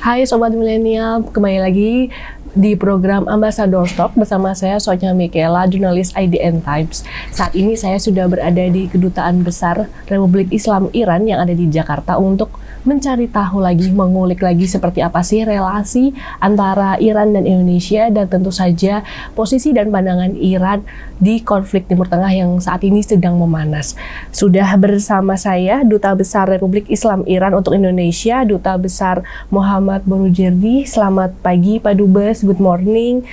Hai Sobat Milenial, kembali lagi di program Ambassador Talk bersama saya Sonya Michaela, jurnalis IDN Times. Saat ini saya sudah berada di Kedutaan Besar Republik Islam Iran yang ada di Jakarta untuk mencari tahu lagi, mengulik lagi seperti apa sih relasi antara Iran dan Indonesia, dan tentu saja posisi dan pandangan Iran di konflik Timur Tengah yang saat ini sedang memanas. Sudah bersama saya Duta Besar Republik Islam Iran untuk Indonesia, Duta Besar Muhammad Borujerdi. Selamat pagi Pak Dubes, good morning.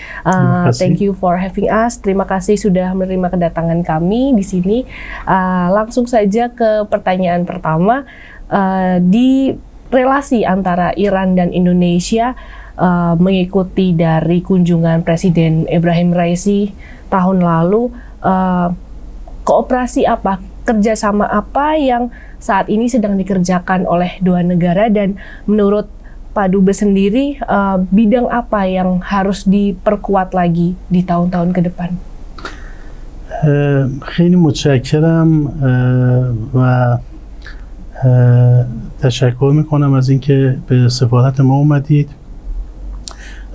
Thank you for having us. Terima kasih sudah menerima kedatangan kami di sini. Langsung saja ke pertanyaan pertama. Di relasi antara Iran dan Indonesia, mengikuti dari kunjungan Presiden Ebrahim Raisi tahun lalu, kooperasi apa, kerjasama apa yang saat ini sedang dikerjakan oleh dua negara, dan menurut Pak Dubes sendiri, bidang apa yang harus diperkuat lagi di tahun-tahun ke depan? خیلی متشکرم و تشکر میکنم از اینکه به سفارت ما اومدید.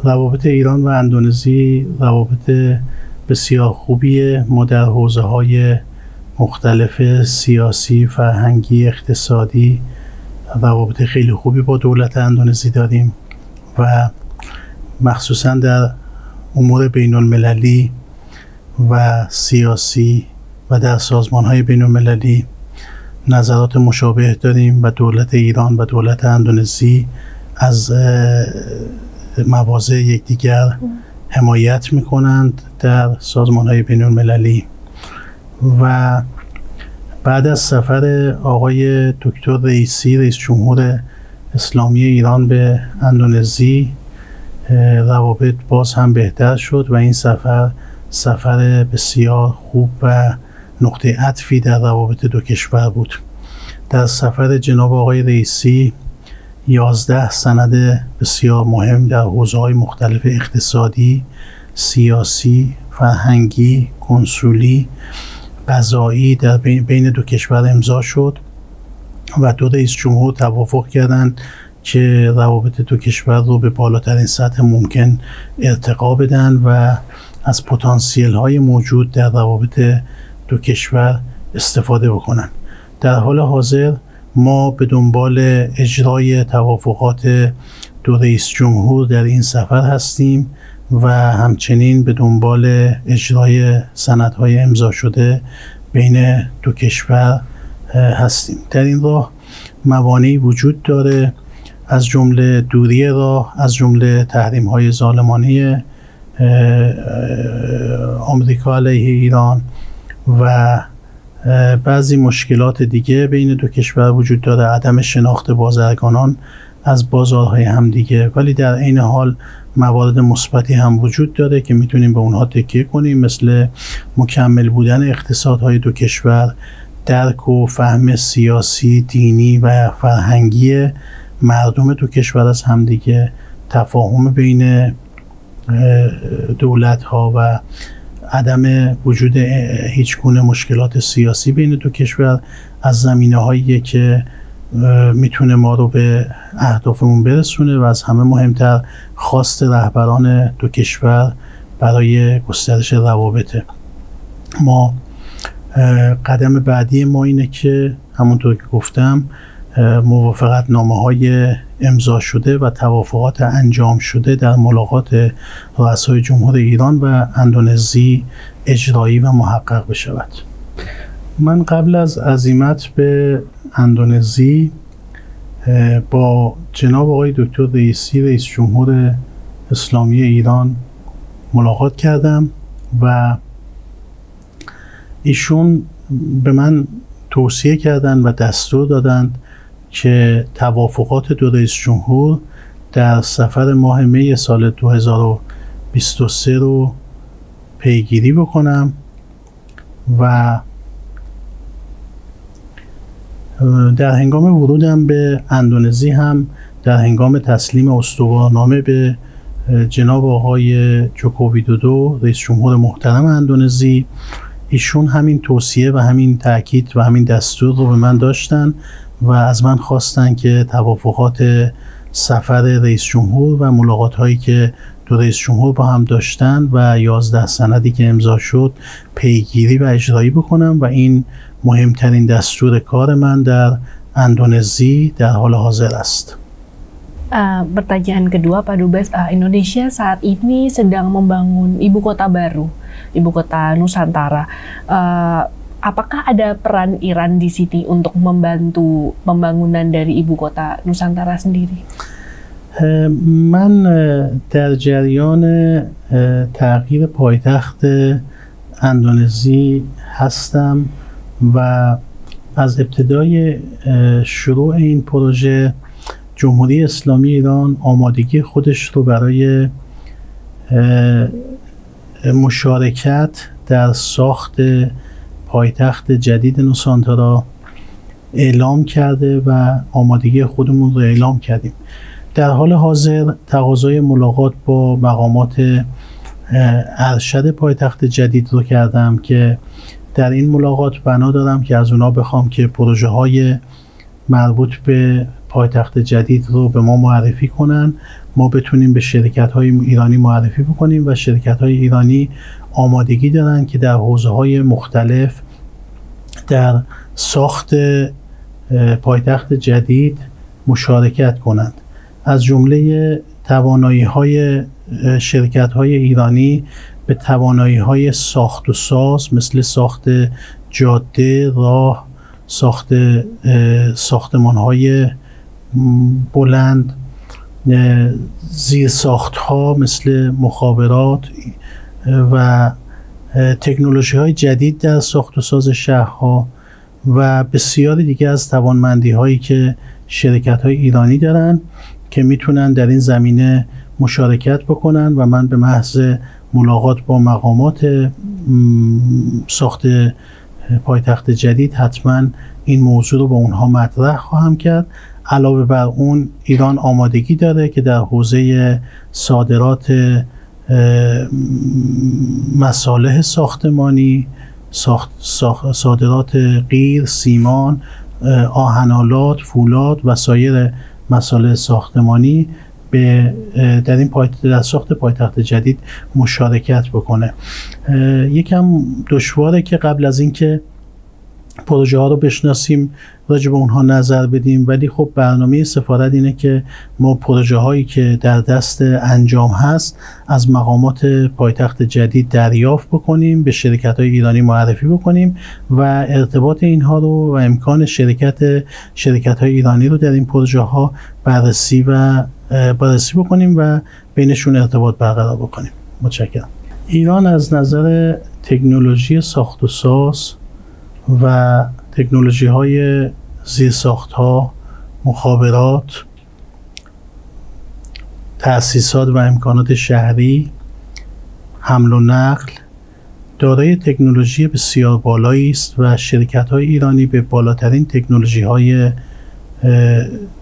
روابط ایران و اندونزی روابط بسیار خوبیه. ما در حوزه‌های مختلف سیاسی، فرهنگی، اقتصادی روابط خیلی خوبی با دولت اندونزی داریم و مخصوصا در امور بین المللی و سیاسی و در سازمان‌های بین المللی نظرات مشابه داریم و دولت ایران و دولت اندونزی از مواضع یکدیگر حمایت میکنند در سازمان‌های بین المللی. و بعد از سفر آقای دکتر رئیسی، رئیس جمهور اسلامی ایران به اندونزی، روابط باز هم بهتر شد و این سفر بسیار خوب و نقطه عطفی در روابط دو کشور بود. در سفر جناب آقای رئیسی 11 سند بسیار مهم در حوزه‌های مختلف اقتصادی، سیاسی، فرهنگی، کنسولی، قضایی در بین دو کشور امضا شد و دو رئیس جمهور توافق کردند که روابط دو کشور رو به بالاترین سطح ممکن ارتقا بدن و از پتانسیل های موجود در روابط دو کشور استفاده بکنن. در حال حاضر ما به دنبال اجرای توافقات دو رئیس جمهور در این سفر هستیم و همچنین به دنبال اجرای سندهای امضا شده بین دو کشور هستیم. در این راه موانعی وجود داره، از جمله دوری راه، از جمله تحریم‌های ظالمانه آمریکا علیه ایران و بعضی مشکلات دیگه بین دو کشور وجود داره، عدم شناخت بازرگانان از بازارهای همدیگه، ولی در عین حال موارد مثبتی هم وجود داره که میتونیم به اونها تکیه کنیم، مثل مکمل بودن اقتصادهای دو کشور، درک و فهم سیاسی، دینی و فرهنگی مردم دو کشور از همدیگه، تفاهم بین دولت‌ها و عدم وجود هیچ گونه مشکلات سیاسی بین دو کشور از زمینه‌هایی که میتونه ما رو به اهدافمون برسونه و از همه مهمتر خواست رهبران دو کشور برای گسترش روابطه. ما قدم بعدی ما اینه که همونطور که گفتم موافقت نامه‌های امضا شده و توافقات انجام شده در ملاقات رؤسای جمهور ایران و اندونزی اجرایی و محقق بشود. من قبل از عزیمت به اندونزی با جناب آقای دکتر رئیسی، رئیس جمهور اسلامی ایران ملاقات کردم و ایشون به من توصیه کردند و دستور دادند که توافقات دو رئیس جمهور در سفر ماه می سال 2023 رو پیگیری بکنم و در هنگام ورودم به اندونزی هم در هنگام تسلیم استوارنامه به جناب آقای جوکو ویدودو، رئیس جمهور محترم اندونزی، ایشون همین توصیه و همین تاکید و همین دستور رو به من داشتن و از من خواستن که توافقات سفر رئیس جمهور و ملاقات هایی که دو رئیس جمهور با هم داشتن و 11 سندی که امضا شد پیگیری و اجرایی بکنم و این مهمترین دستور کار من در اندونزی در حال حاضر است. Pertanyaan kedua Pak Dubes, Indonesia saat ini sedang membangun ibu kota baru, ibu kota Nusantara. Apakah ada peran Iran di sini untuk membantu pembangunan dari ibu kota Nusantara sendiri? من در جریان تغییر پایتخت اندونزی هستم و از ابتدای شروع این پروژه جمهوری اسلامی ایران آمادگی خودش رو برای مشارکت در ساخت پایتخت جدید نوسانتارا اعلام کرده و آمادگی خودمون رو اعلام کردیم. در حال حاضر تقاضای ملاقات با مقامات ارشد پایتخت جدید رو کردم که در این ملاقات بنا دارم که از اونا بخوام که پروژه های مربوط به پایتخت جدید رو به ما معرفی کنن، ما بتونیم به شرکت های ایرانی معرفی بکنیم و شرکت های ایرانی آمادگی دارن که در حوزه های مختلف در ساخت پایتخت جدید مشارکت کنند. از جمله توانایی های شرکت های ایرانی به توانایی های ساخت و ساز مثل ساخت جاده، راه، ساخت ساختمان های بلند، زیرساخت ها مثل مخابرات و تکنولوژی های جدید در ساخت و ساز شهرها و بسیاری دیگه از توانمندی هایی که شرکت های ایرانی دارن که میتونن در این زمینه مشارکت بکنن و من به محض ملاقات با مقامات ساخت پایتخت جدید حتما این موضوع رو با اونها مطرح خواهم کرد. علاوه بر اون ایران آمادگی داره که در حوزه صادرات مصالح ساختمانی، صادرات قیر، سیمان، آهن‌آلات، فولاد و سایر مصالح ساختمانی در این در ساخت پایتخت جدید مشارکت بکنه. یکم دشواره که قبل از اینکه پروژه ها رو بشناسیم راجع به اونها نظر بدیم، ولی خب برنامه سفارت اینه که ما پروژه هایی که در دست انجام هست از مقامات پایتخت جدید دریافت بکنیم، به شرکت های ایرانی معرفی بکنیم و ارتباط اینها رو و امکان شرکت های ایرانی رو در این پروژه ها بررسی بکنیم و بینشون ارتباط برقرار بکنیم. متشکرم. ایران از نظر تکنولوژی ساخت و ساز و تکنولوژی های زیرساخت ها، مخابرات، تأسیسات و امکانات شهری، حمل و نقل دارای تکنولوژی بسیار بالایی است و شرکت های ایرانی به بالاترین تکنولوژی های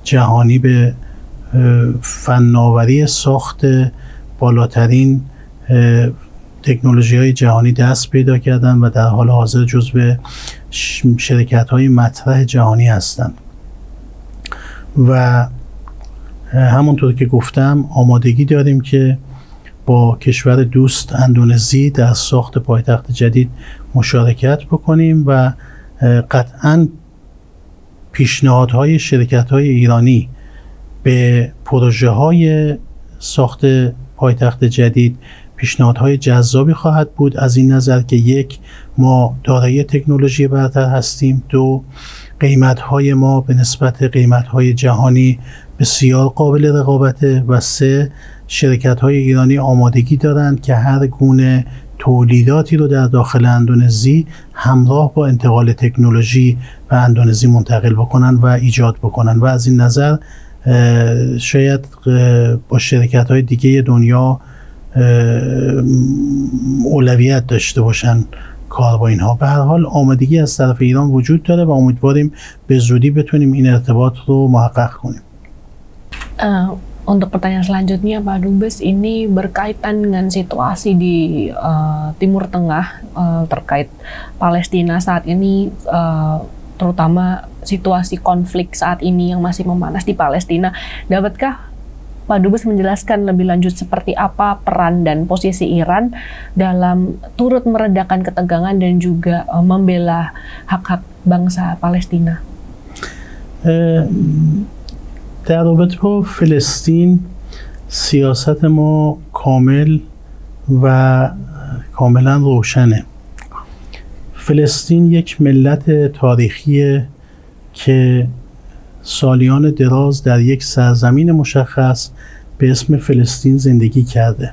جهانی به فناوری ساخت بالاترین تکنولوژی های جهانی دست پیدا کردن و در حال حاضر جزو شرکت های مطرح جهانی هستند و همونطور که گفتم آمادگی داریم که با کشور دوست اندونزی در ساخت پایتخت جدید مشارکت بکنیم و قطعاً پیشنهادهای شرکت های ایرانی به پروژه های ساخت پایتخت جدید پیشنهادهای جذابی خواهد بود، از این نظر که یک، ما دارای تکنولوژی برتر هستیم، دو، قیمت‌های ما به نسبت قیمت‌های جهانی بسیار قابل رقابته و سه، شرکت‌های ایرانی آمادگی دارند که هر گونه تولیداتی رو در داخل اندونزی همراه با انتقال تکنولوژی به اندونزی منتقل بکنن و ایجاد بکنن و از این نظر شاید با شرکت‌های دیگه دنیا اولویت داشته باشن کار با اینها. به هر حال آمادگی از طرف ایران وجود داره و امیدواریم به زودی بتونیم این ارتباط رو محقق کنیم. Untuk pertanyaan selanjutnya Pak Dubes, ini berkaitan dengan situasi di Timur Tengah terkait Palestina saat ini terutama situasi konflik saat ini yang masih memanas di Palestina. Dapatkah Pak Dubes menjelaskan lebih lanjut seperti apa peran dan posisi Iran dalam turut meredakan ketegangan dan juga membela hak-hak bangsa Palestina? در رابطه با فلسطین سیاست ما کامل و کاملا روشنه. فلسطین یک ملت تاریخیه که سالیان دراز در یک سرزمین مشخص به اسم فلسطین زندگی کرده.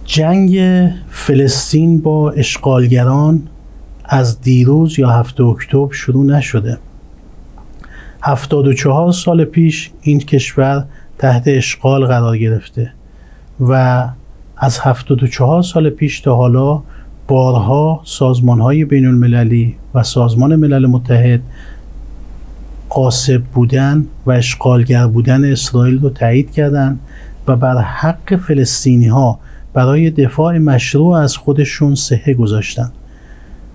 جنگ فلسطین با اشغالگران از دیروز یا 7 اکتبر شروع نشده. 74 سال پیش این کشور تحت اشغال قرار گرفته و از 74 سال پیش تا حالا بارها سازمان‌های بین المللی و سازمان ملل متحد غاصب بودن و اشغالگر بودن اسرائیل رو تایید کردند و بر حق فلسطینی‌ها برای دفاع مشروع از خودشون صحه گذاشتن.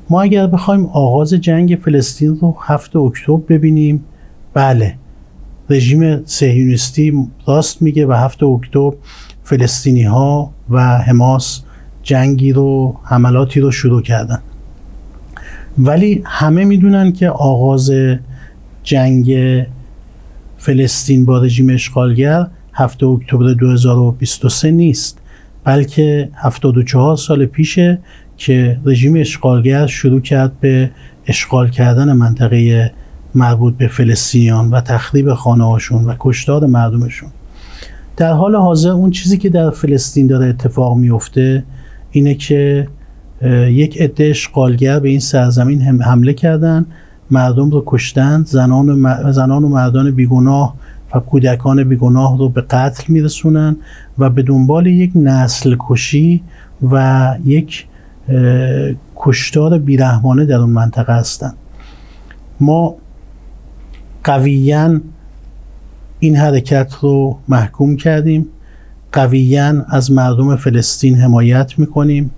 ما اگر بخوایم آغاز جنگ فلسطین رو 7 اکتبر ببینیم، بله، رژیم صهیونیستی راست میگه و 7 اکتبر فلسطینی‌ها و حماس جنگی رو، حملاتی رو شروع کردن. ولی همه میدونن که آغاز جنگ فلسطین با رژیم اشغالگر 7 اکتبر 2023 نیست، بلکه 74 سال پیشه که رژیم اشغالگر شروع کرد به اشغال کردن منطقه مربوط به فلسطینیان و تخریب خانه‌هاشون و کشتار مردمشون. در حال حاضر اون چیزی که در فلسطین داره اتفاق میفته اینه که یک عده اشغالگر به این سرزمین حمله کردن، مردم رو کشتن، زنان و مردان بیگناه و کودکان بیگناه رو به قتل میرسونن و به دنبال یک نسل کشی و یک کشتار بیرحمانه در اون منطقه هستن. ما قویاً این حرکت رو محکوم کردیم، قویاً از مردم فلسطین حمایت میکنیم،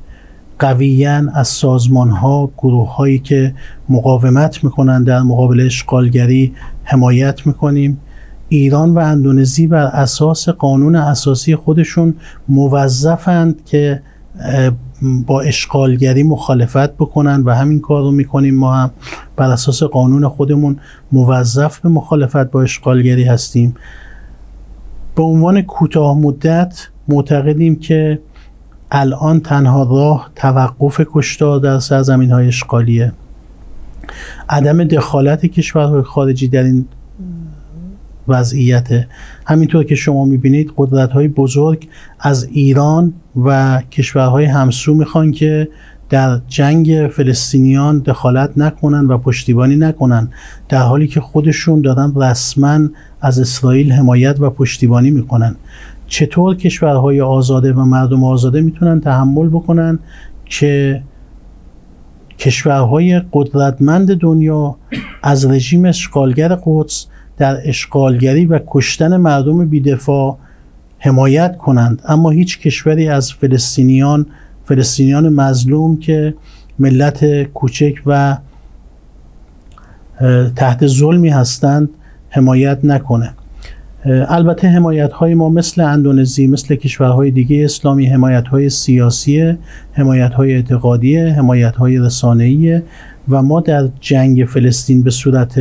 قویاً از سازمان‌ها، گروه‌هایی که مقاومت میکنن در مقابل اشغالگری حمایت میکنیم. ایران و اندونزی بر اساس قانون اساسی خودشون موظفند که با اشغالگری مخالفت بکنن و همین کار رو میکنیم. ما هم بر اساس قانون خودمون موظف به مخالفت با اشغالگری هستیم. به عنوان کوتاه مدت معتقدیم که الان تنها راه توقف کشتار در سرزمین‌های اشغالیه. عدم دخالت کشورهای خارجی در این وضعیت. همینطور که شما میبینید قدرت‌های بزرگ از ایران و کشورهای همسو میخوان که در جنگ فلسطینیان دخالت نکنن و پشتیبانی نکنن، در حالی که خودشون دارن رسما از اسرائیل حمایت و پشتیبانی میکنن. چطور کشورهای آزاده و مردم آزاده میتونن تحمل بکنن که کشورهای قدرتمند دنیا از رژیم اشغالگر قدس در اشغالگری و کشتن مردم بی‌دفاع حمایت کنند، اما هیچ کشوری از فلسطینیان مظلوم که ملت کوچک و تحت ظلمی هستند حمایت نکنه. البته حمایت‌های ما مثل اندونزی، مثل کشورهای دیگه اسلامی، حمایت‌های سیاسی، حمایت‌های اعتقادی، حمایت‌های رسانه‌ای و ما در جنگ فلسطین به صورت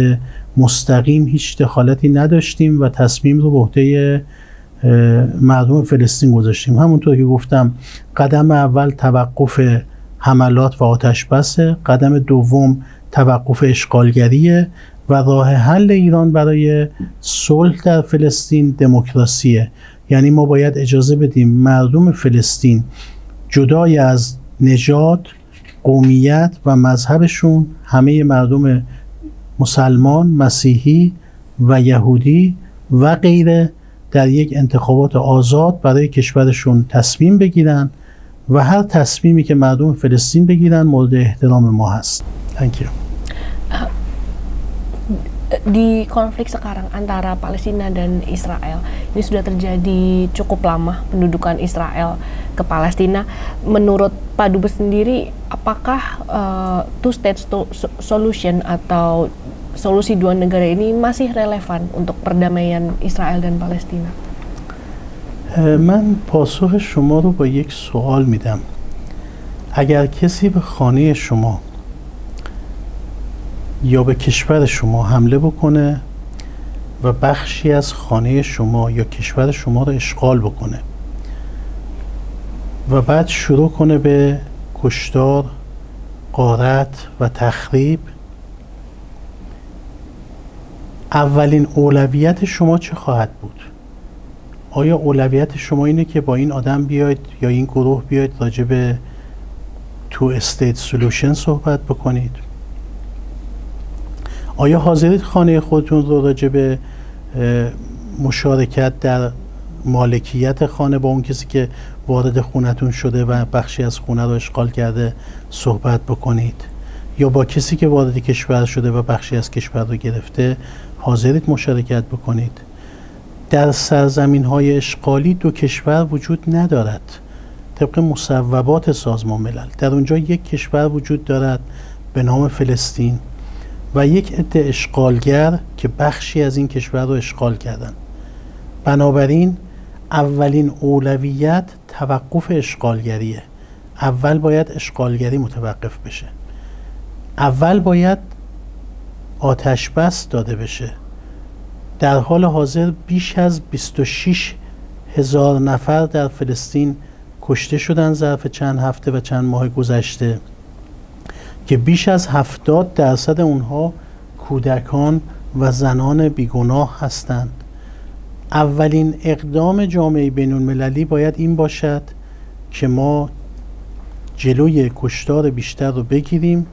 مستقیم هیچ دخالتی نداشتیم و تصمیم رو به عهده مردم فلسطین گذاشتیم. همونطور که گفتم قدم اول توقف حملات و آتش بسه، قدم دوم توقف اشغالگریه و راه حل ایران برای صلح در فلسطین دموکراسیه. یعنی ما باید اجازه بدیم مردم فلسطین جدای از نژاد، قومیت و مذهبشون، همه مردم مسلمان، مسیحی و یهودی و غیره در یک انتخابات آزاد برای کشورشون تصمیم بگیرن و هر تصمیمی که مردم فلسطین بگیرن مورد احترام ما هست. Thank you. Di konflik sekarang antara Palestina dan Israel, ini sudah terjadi cukup lama pendudukan Israel ke Palestina. Menurut Pak Dubes sendiri, apakah two-state solution atau solusi dua negara ini masih relevan untuk perdamaian Israel dan Palestina? من پاسخ شما رو با یک سوال میدم. اگر کسی به خانه شما یا به کشور شما حمله بکنه و بخشی از خانه شما یا کشور شما رو اشغال بکنه و بعد شروع کنه به کشتار، غارت و تخریب، اولین اولویت شما چه خواهد بود؟ آیا اولویت شما اینه که با این آدم بیاید یا این گروه بیاید راجع به تو استیت سولوشن صحبت بکنید؟ آیا حاضرید خانه خودتون رو راجع به مشارکت در مالکیت خانه با اون کسی که وارد خونتون شده و بخشی از خونه رو اشغال کرده صحبت بکنید؟ یا با کسی که وارد کشور شده و بخشی از کشور رو گرفته حاضرید مشارکت بکنید؟ در سرزمین‌های اشغالی دو کشور وجود ندارد. طبق مصوبات سازمان ملل در اونجا یک کشور وجود دارد به نام فلسطین و یک عده اشغالگر که بخشی از این کشور رو اشغال کردن. بنابراین اولین اولویت توقف اشغالگریه. اول باید اشغالگری متوقف بشه. اول باید آتش بس داده بشه. در حال حاضر بیش از 26,000 نفر در فلسطین کشته شدن ظرف چند هفته و چند ماه گذشته که بیش از 70% اونها کودکان و زنان بیگناه هستند. اولین اقدام جامعه بین المللی باید این باشد که ما جلوی کشتار بیشتر رو بگیریم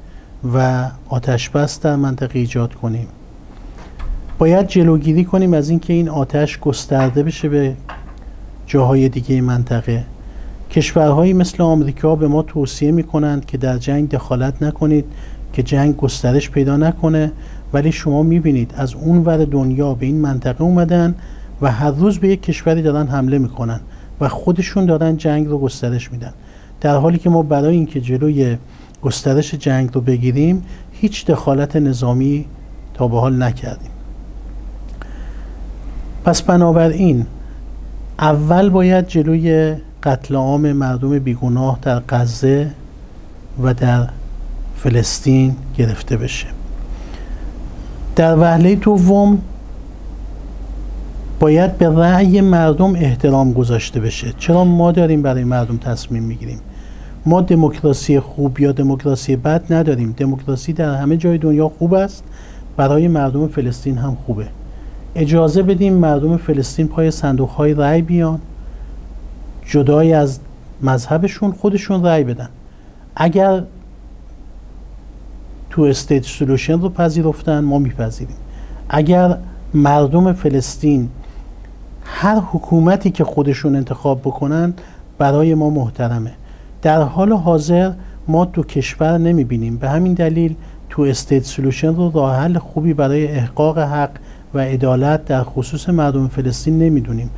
و آتش بس در منطقه ایجاد کنیم. باید جلوگیری کنیم از اینکه این آتش گسترده بشه به جاهای دیگه منطقه. کشورهایی مثل آمریکا به ما توصیه میکنند که در جنگ دخالت نکنید که جنگ گسترش پیدا نکنه، ولی شما میبینید از اون ور دنیا به این منطقه اومدن و هر روز به یک کشوری دارن حمله میکنن و خودشون دارن جنگ رو گسترش میدن، در حالی که ما برای اینکه جلوی گسترش جنگ رو بگیریم هیچ دخالت نظامی تا به حال نکردیم. پس بنابراین اول باید جلوی قتل عام مردم بیگناه در غزه و در فلسطین گرفته بشه. در وهله دوم باید به رأی مردم احترام گذاشته بشه. چرا ما داریم برای مردم تصمیم میگیریم؟ ما دموکراسی خوب یا دموکراسی بد نداریم. دموکراسی در همه جای دنیا خوب است، برای مردم فلسطین هم خوبه. اجازه بدیم مردم فلسطین پای صندوق‌های رأی بیان، جدای از مذهبشون خودشون رأی بدن. اگر تو استیت سولوشن رو پذیرفتن ما میپذیریم. اگر مردم فلسطین هر حکومتی که خودشون انتخاب بکنن برای ما محترمه. در حال حاضر ما دو کشور نمیبینیم، به همین دلیل تو استیت سولوشن رو راه حل خوبی برای احقاق حق و عدالت در خصوص مردم فلسطین نمیدونیم.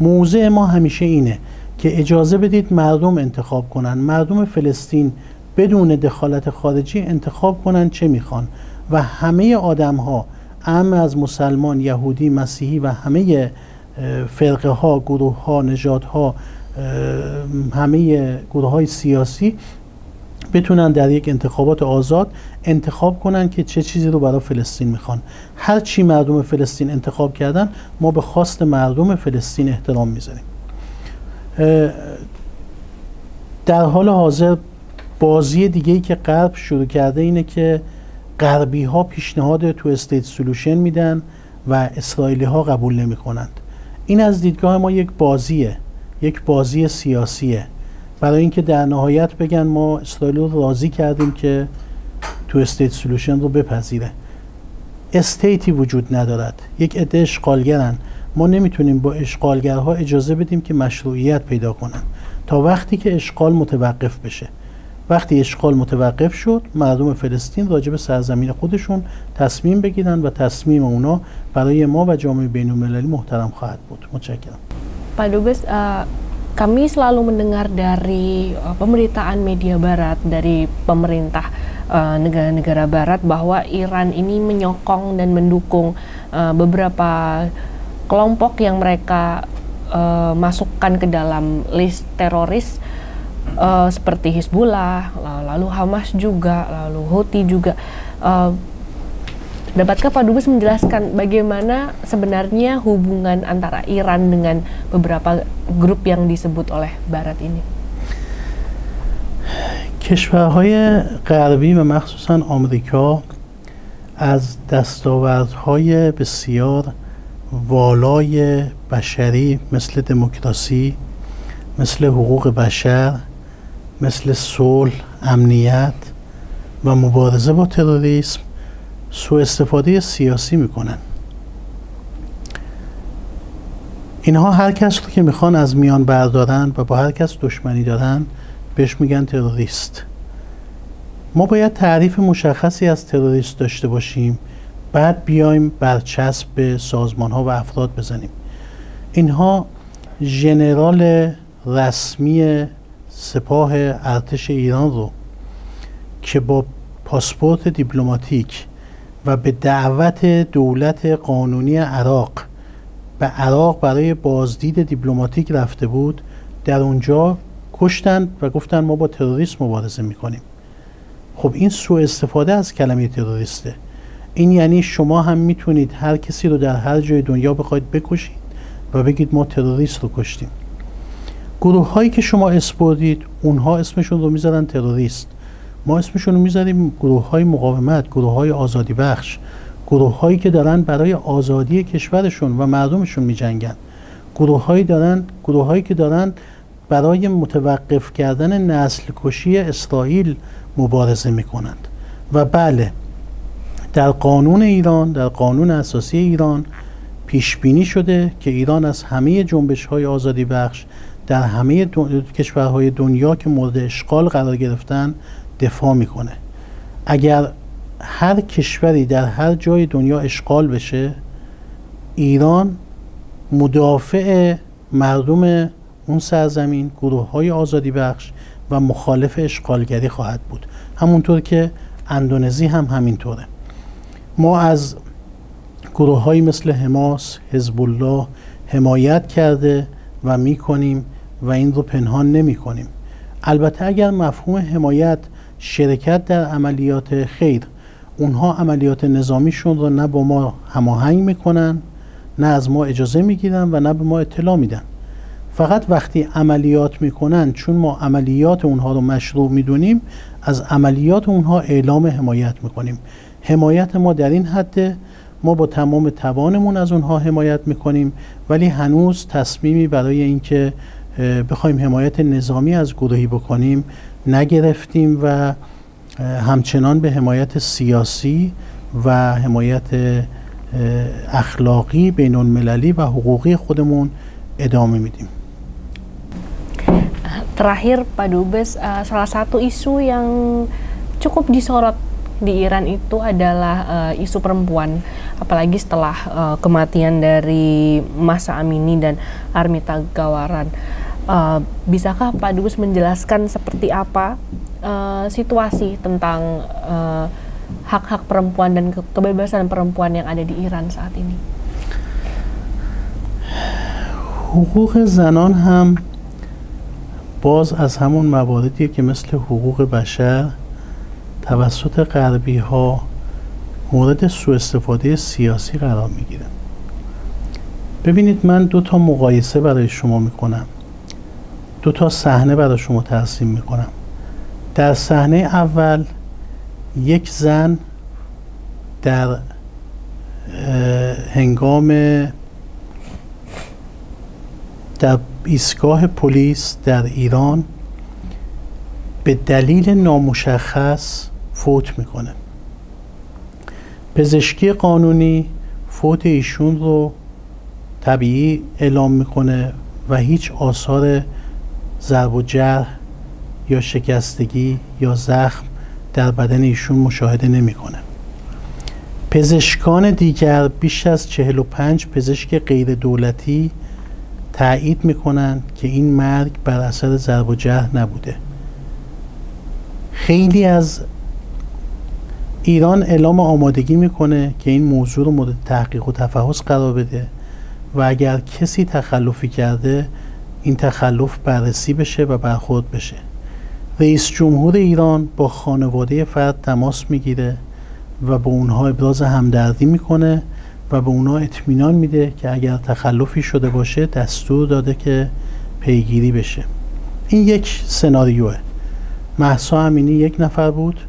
موضع ما همیشه اینه که اجازه بدید مردم انتخاب کنن، مردم فلسطین بدون دخالت خارجی انتخاب کنن چه میخوان و همه آدم ها، اعم از مسلمان، یهودی، مسیحی و همه فرقه ها، گروه ها، نژاد ها، همه گروه های سیاسی بتونن در یک انتخابات آزاد انتخاب کنن که چه چیزی رو برای فلسطین میخوان. هر چی مردم فلسطین انتخاب کردن ما به خواست مردم فلسطین احترام میذاریم. در حال حاضر بازی دیگه‌ای که غرب شروع کرده اینه که غربی ها پیشنهاد تو استیت سولوشن میدن و اسرائیلی ها قبول نمی کنند. این از دیدگاه ما یک بازیه، یک بازی سیاسیه، برای اینکه در نهایت بگن ما اسرائیل رو راضی کردیم که تو استیت سولوشن رو بپذیره. استیتی وجود ندارد، یک عده اشغالگرن. ما نمیتونیم با اشغالگرها اجازه بدیم که مشروعیت پیدا کنن تا وقتی که اشغال متوقف بشه. وقتی اشغال متوقف شد مردم فلسطین راجع به سرزمین خودشون تصمیم بگیرن و تصمیم اونا برای ما و جامعه بین المللی محترم خواهد بود. متشکرم. Pak Dubes, Kami selalu mendengar dari pemberitaan media barat, dari pemerintah negara-negara barat bahwa Iran ini menyokong dan mendukung beberapa kelompok yang mereka masukkan ke dalam list teroris seperti Hizbullah, lalu Hamas juga, lalu Houthi juga. Dapatkah Pak Dubes menjelaskan bagaimana sebenarnya hubungan antara Iran dengan beberapa grup yang disebut oleh Barat ini? کشورهای غربی و مخصوصا آمریکا از دستاوردهای بسیار والای بشری مثل دموکراسی، مثل حقوق بشر، مثل صلح، امنیت و مبارزه با تروریسم سوء استفاده سیاسی میکنن. اینها هر کس رو که میخوان از میان بردارن و با هر کس دشمنی دارن بهش میگن تروریست. ما باید تعریف مشخصی از تروریست داشته باشیم، بعد بیایم برچسب به سازمان ها و افراد بزنیم. اینها ژنرال رسمی سپاه ارتش ایران رو که با پاسپورت دیپلماتیک و به دعوت دولت قانونی عراق به عراق برای بازدید دیپلماتیک رفته بود، در اونجا کشتن و گفتن ما با تروریسم مبارزه میکنیم. خب این سوء استفاده از کلمه تروریسته. این یعنی شما هم میتونید هر کسی رو در هر جای دنیا بخواید بکشید و بگید ما تروریست رو کشتیم. گروه هایی که شما اسپردید اونها اسمشون رو میذارن تروریست، ما اسمشون رو میذاریم گروه های مقاومت، گروه های آزادی بخش، گروه هایی که دارن برای آزادی کشورشون و مردمشون میجنگن، گروه هایی که دارن برای متوقف کردن نسل کشی اسرائیل مبارزه میکنند. و بله، در قانون ایران، در قانون اساسی ایران پیش بینی شده که ایران از همه جنبش های آزادی بخش در همه کشورهای دنیا که مورد اشغال قرار گرفتن دفاع میکنه. اگر هر کشوری در هر جای دنیا اشغال بشه، ایران مدافع مردم اون سرزمین، گروه های آزادی بخش و مخالف اشغالگری خواهد بود. همونطور که اندونزی هم همینطوره. ما از گروه های مثل حماس، حزب الله حمایت کرده و میکنیم و این رو پنهان نمی کنیم. البته اگر مفهوم حمایت شرکت در عملیات خیر، اونها عملیات نظامیشون رو نه با ما هماهنگ میکنن، نه از ما اجازه میگیرن و نه به ما اطلاع میدن. فقط وقتی عملیات میکنن، چون ما عملیات اونها رو مشروع میدونیم، از عملیات اونها اعلام حمایت میکنیم. حمایت ما در این حده، ما با تمام توانمون از اونها حمایت میکنیم، ولی هنوز تصمیمی برای اینکه بخوایم حمایت نظامی از گروهی بکنیم نگرفتیم و همچنان به حمایت سیاسی و حمایت اخلاقی بین المللی و حقوقی خودمون ادامه میدیم. Terakhir Pak Dubes, salah satu isu yang cukup disorot di Iran itu adalah isu perempuan, apalagi setelah kematian dari Mahsa Amini dan Armita Gawaran. Bisakah Pak Dubes menjelaskan seperti apa situasi tentang hak-hak perempuan dan kebebasan perempuan yang ada di Iran saat ini? حقوق زنان هم باز از همون مواردیه که مثل حقوق بشر توسط غربی ها مورد سوء استفاده سیاسی قرار میگیره. ببینید، من دو تا مقایسه برای شما میکنم، دو تا صحنه برای شما ترسیم میکنم. در صحنه اول یک زن در هنگام در ایستگاه پلیس در ایران به دلیل نامشخص فوت میکنه. پزشکی قانونی فوت ایشون رو طبیعی اعلام میکنه و هیچ آثار ضرب و جرح یا شکستگی یا زخم در بدن ایشون مشاهده نمیکنه. پزشکان دیگر، بیش از 45 پزشک غیر دولتی تایید میکنن که این مرگ بر اثر ضرب و جرح نبوده. خیلی از ایران اعلام آمادگی میکنه که این موضوع رو مورد تحقیق و تفحص قرار بده و اگر کسی تخلفی کرده این تخلف بررسی بشه و برخورد بشه. رئیس جمهور ایران با خانواده فرد تماس میگیره و با اونها ابراز همدردی میکنه و به اونها اطمینان میده که اگر تخلفی شده باشه دستور داده که پیگیری بشه. این یک سناریوه. مهسا امینی یک نفر بود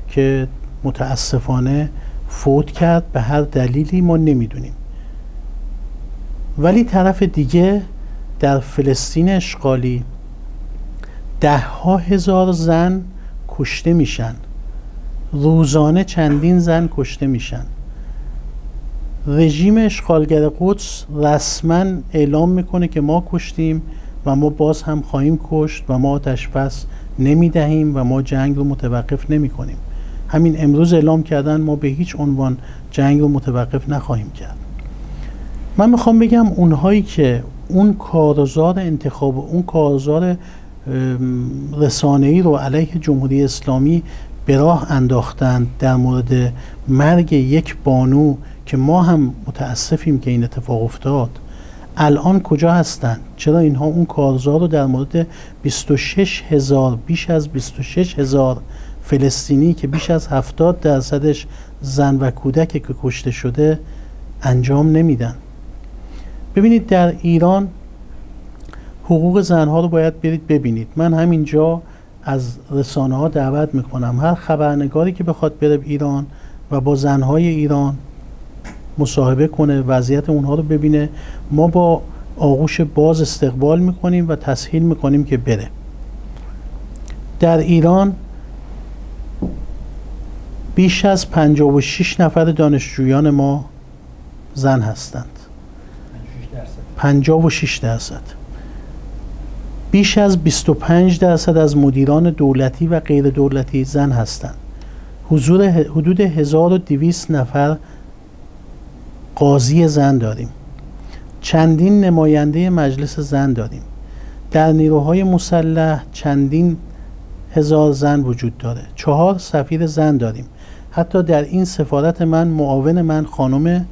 که متاسفانه فوت کرد، به هر دلیلی ما نمیدونیم. ولی طرف دیگه در فلسطین اشغالی 10,000 زن کشته میشن، روزانه چندین زن کشته میشن. رژیم اشغالگر قدس رسما اعلام میکنه که ما کشتیم و ما باز هم خواهیم کشت و ما آتش بس نمیدهیم و ما جنگ رو متوقف نمی کنیم. همین امروز اعلام کردن ما به هیچ عنوان جنگ رو متوقف نخواهیم کرد. من میخوام بگم اونهایی که اون کارزار انتخاب، اون کارزار رسانه‌ای رو علیه جمهوری اسلامی به راه انداختند در مورد مرگ یک بانو که ما هم متاسفیم که این اتفاق افتاد، الان کجا هستند؟ چرا اینها اون کارزار رو در مورد 26,000 بیش از 26,000 فلسطینی که بیش از 70% زن و کودک که کشته شده انجام نمیدن؟ ببینید در ایران حقوق زنها رو باید برید ببینید. من همینجا از رسانه ها دعوت میکنم هر خبرنگاری که بخواد بره ایران و با زنهای ایران مصاحبه کنه، وضعیت اونها رو ببینه، ما با آغوش باز استقبال میکنیم و تسهیل میکنیم که بره. در ایران بیش از 56 نفر دانشجویان ما زن هستند. 56%. بیش از 25% از مدیران دولتی و غیر دولتی زن هستند. حدود 1200 نفر قاضی زن داریم. چندین نماینده مجلس زن داریم. در نیروهای مسلح چندین هزار زن وجود داره. 4 سفیر زن داریم. حتی در این سفارت من معاون من خانم،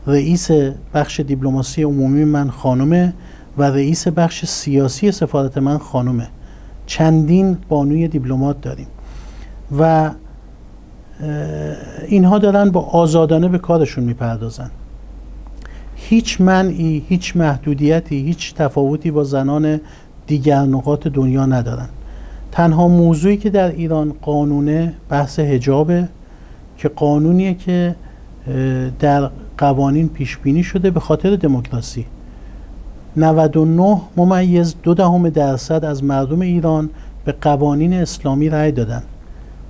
رئیس بخش دیپلماسی عمومی من خانمه و رئیس بخش سیاسی سفارت من خانمه. چندین بانوی دیپلمات داریم و اینها دارن با آزادانه به کارشون میپردازن. هیچ منعی، هیچ محدودیتی، هیچ تفاوتی با زنان دیگر نقاط دنیا ندارن. تنها موضوعی که در ایران قانونه بحث حجابه که قانونیه که در قوانین پیش بینی شده به خاطر دموکراسی. 99.2% از مردم ایران به قوانین اسلامی رأی دادن.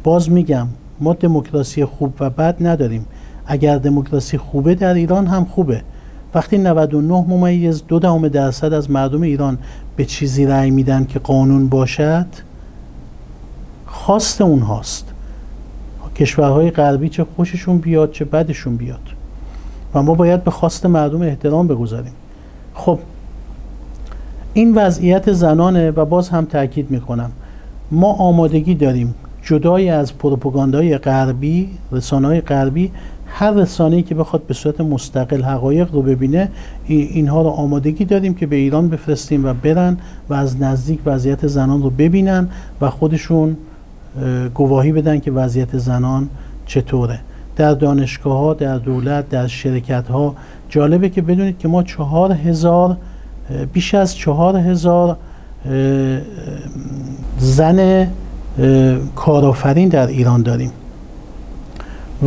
باز میگم ما دموکراسی خوب و بد نداریم. اگر دموکراسی خوبه در ایران هم خوبه. وقتی 99.2% از مردم ایران به چیزی رأی میدن که قانون باشد، خواست اونهاست. کشورهای غربی چه خوششون بیاد چه بدشون بیاد و ما باید به خواست مردم احترام بگذاریم. خب این وضعیت زنانه و باز هم تاکید میکنم ما آمادگی داریم جدای از پروپاگاندای غربی، رسانه‌های غربی، هر رسانه‌ای که بخواد به صورت مستقل حقایق رو ببینه اینها رو آمادگی داریم که به ایران بفرستیم و برن و از نزدیک وضعیت زنان رو ببینن و خودشون گواهی بدن که وضعیت زنان چطوره. در دانشگاه‌ها، در دولت، در شرکت‌ها. جالبه که بدونید که ما 4,000 بیش از 4,000 زن کارآفرین در ایران داریم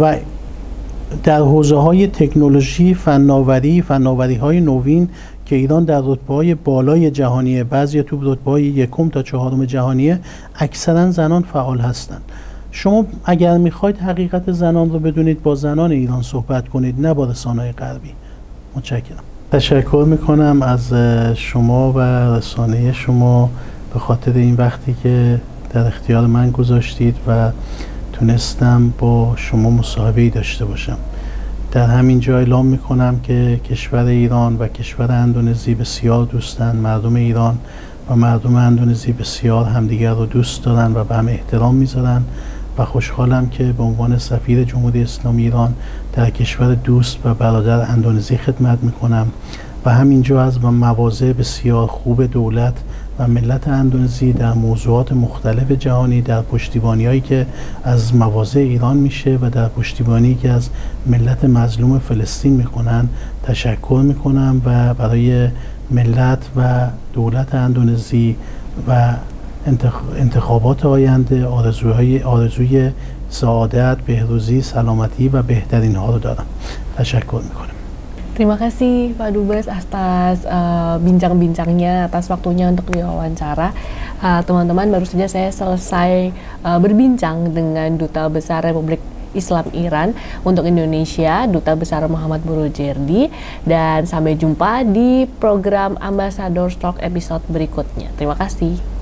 و در حوزه‌های تکنولوژی، فناوری‌های نوین که ایران در رتبه‌های بالای جهانیه، بعضی تو رتبه‌های 1 تا 4 جهانیه، اکثرا زنان فعال هستند. شما اگر میخواید حقیقت زنان رو بدونید با زنان ایران صحبت کنید، نه با رسانه‌های غربی. متشکرم. تشکر میکنم از شما و رسانه شما به خاطر این وقتی که در اختیار من گذاشتید و تونستم با شما مصاحبه‌ای داشته باشم. در همین جا اعلام میکنم که کشور ایران و کشور اندونزی بسیار دوستن. مردم ایران و مردم اندونزی بسیار همدیگر رو دوست دارن و به هم احترام میذارن و خوشحالم که به عنوان سفیر جمهوری اسلامی ایران در کشور دوست و برادر اندونزی خدمت میکنم و همینجا از مواضع بسیار خوب دولت و ملت اندونزی در موضوعات مختلف جهانی، در پشتیبانی‌هایی که از مواضع ایران میشه و در پشتیبانی که از ملت مظلوم فلسطین میکنن تشکر میکنم و برای ملت و دولت اندونزی و انتخابات آینده آرزوی سعادت، بهروزی، سلامتی و بهترین ها رو دارم. تشکر میکنم. Terima kasih Pak Dubes atas bincang-bincangnya, atas waktunya untuk diwawancara. Teman-teman, baru saja saya selesai berbincang dengan Duta Besar Republik Islam Iran untuk Indonesia, Duta Besar Muhammad Burujerdi, dan sampai jumpa di program Ambassador Talk episode berikutnya. Terima kasih.